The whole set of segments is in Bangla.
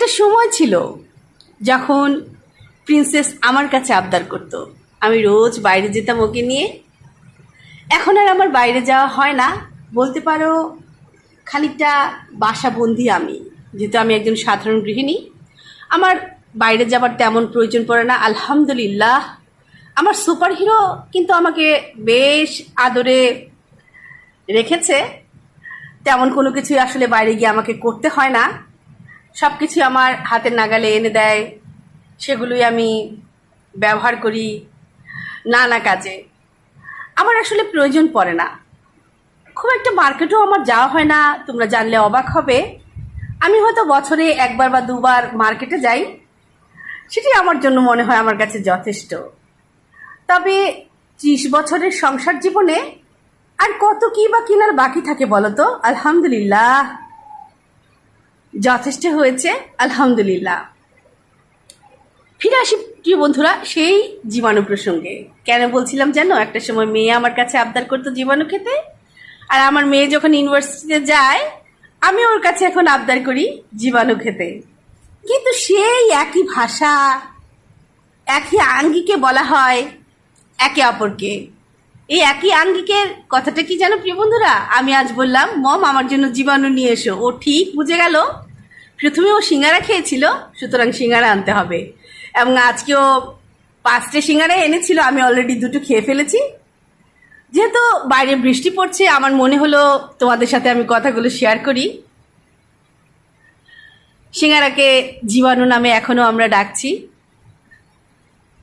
একটা সময় ছিল যখন প্রিন্সেস আমার কাছে আবদার করত, আমি রোজ বাইরে যেতাম ওকে নিয়ে। এখন আর আমার বাইরে যাওয়া হয় না, বলতে পারো খানিকটা বাসাবন্দি আমি, যেহেতু আমি একজন সাধারণ গৃহিণী। আমার বাইরে যাবার তেমন প্রয়োজন পড়ে না, আলহামদুলিল্লাহ। আমার সুপার হিরো কিন্তু আমাকে বেশ আদরে রেখেছে, তেমন কোনো কিছুই আসলে বাইরে গিয়ে আমাকে করতে হয় না, সব কিছু আমার হাতের নাগালে এনে দেয়, সেগুলোই আমি ব্যবহার করি নানা কাজে। আমার আসলে প্রয়োজন পড়ে না, খুব একটা মার্কেটও আমার যাওয়া হয় না। তোমরা জানলে অবাক হবে, আমি হয়তো বছরে একবার বা দুবার মার্কেটে যাই, সেটি আমার জন্য মনে হয় আমার কাছে যথেষ্ট। তবে 30 বছরের সংসার জীবনে আর কত কি বা কেনার বাকি থাকে বলো তো? আলহামদুলিল্লাহ, যথেষ্ট হয়েছে, আলহামদুলিল্লাহ। ফিরে আসি প্রিয় বন্ধুরা সেই জীবাণু প্রসঙ্গে। কেন বলছিলাম জানো, একটা সময় মেয়ে আমার কাছে আবদার করতো জীবাণু খেতে, আর আমার মেয়ে যখন ইউনিভার্সিটিতে যায় আমি ওর কাছে এখন আবদার করি জীবাণু খেতে। কিন্তু সেই একই ভাষা, একই আঙ্গিকে বলা হয় একে অপরকে। এই একই আঙ্গিকের কথাটা কি জানো প্রিয় বন্ধুরা? আমি আজ বললাম মম আমার জন্য জীবাণু নিয়ে এসো, ও ঠিক বুঝে গেল। প্রথমে ও সিঙ্গারা খেয়েছিল, সুতরাং সিঙ্গারা আনতে হবে। এবং আজকেও 5টে সিঙ্গারা এনেছিল, আমি অলরেডি 2টো খেয়ে ফেলেছি। যেহেতু বাইরে বৃষ্টি পড়ছে, আমার মনে হলো তোমাদের সাথে আমি কথাগুলো শেয়ার করি। সিঙ্গারাকে জীবাণু নামে এখনো আমরা ডাকছি।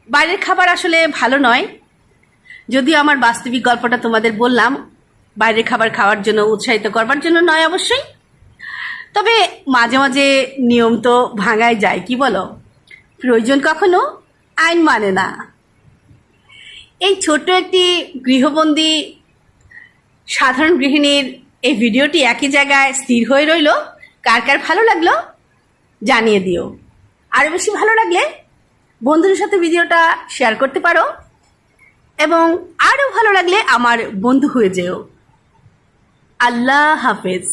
বাইরের খাবার আসলে ভালো নয়, যদিও আমার বাস্তবিক গল্পটা তোমাদের বললাম বাইরের খাবার খাওয়ার জন্য উৎসাহিত করবার জন্য নয় অবশ্যই। তবে মাঝে মাঝে নিয়ম তো ভাঙাই যায়, কি বলো? প্রয়োজন কখনো আইন মানে না। এই ছোট্ট একটি গৃহবন্দী সাধারণ গৃহিণীর এই ভিডিওটি একই জায়গায় স্থির হয়ে রইল। কার কার ভালো লাগলো জানিয়ে দিও। আরও বেশি ভালো লাগলে বন্ধুদের সাথে ভিডিওটা শেয়ার করতে পারো, এবং আরও ভালো লাগলে আমার বন্ধু হয়ে যেও। আল্লাহ হাফেজ।